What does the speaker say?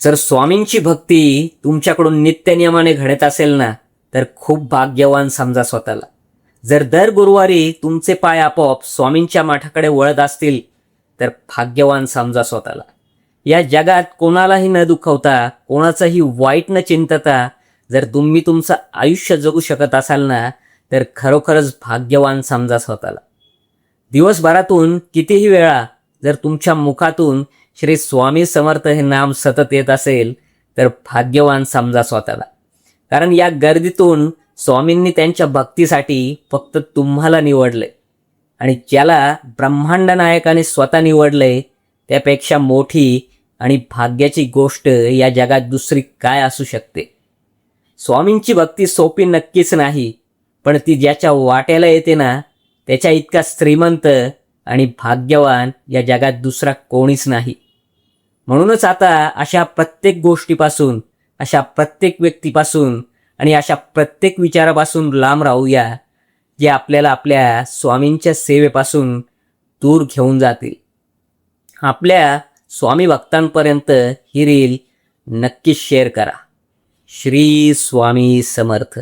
जर स्वामींची भक्ती तुमच्याकडून नित्यनियमाने घडत असेल ना, तर खूप भाग्यवान समजा स्वतःला. जर दर गुरुवारी तुमचे पाय आपोआप स्वामींच्या मठाकडे वळत असतील, तर भाग्यवान समजा स्वतःला. या जगात कोणालाही न दुखवता, कोणाचंही वाईट न चिंतता जर तुम्ही तुमचं आयुष्य जगू शकत असाल ना, तर खरोखरच भाग्यवान समजा स्वतःला. दिवसभरातून कितीही वेळा जर तुमच्या मुखातून श्री स्वामी समर्थ हे नाम सतत येत असेल, तर भाग्यवान समजा स्वतःला. कारण या गर्दीतून स्वामींनी त्यांच्या भक्तीसाठी फक्त तुम्हाला निवडले, आणि ज्याला ब्रह्मांड नायकाने स्वतः निवडले, त्यापेक्षा मोठी आणि भाग्याची गोष्ट या जगात दुसरी काय असू शकते. स्वामींची भक्ती सोपी नक्कीच नाही, पण ती ज्याच्या वाट्याला येते ना, त्याच्या इतका श्रीमंत आणि भाग्यवान या जगात दुसरा कोणीच नाही. म्हणूनच आता अशा प्रत्येक गोष्टीपासून, अशा प्रत्येक व्यक्तीपासून आणि अशा प्रत्येक विचारापासून लांब राहूया, जे आपल्याला आपल्या स्वामींच्या सेवेपासून दूर घेऊन जातील. आपल्या स्वामी भक्तांपर्यंत ही रील नक्कीच शेअर करा. श्री स्वामी समर्थ.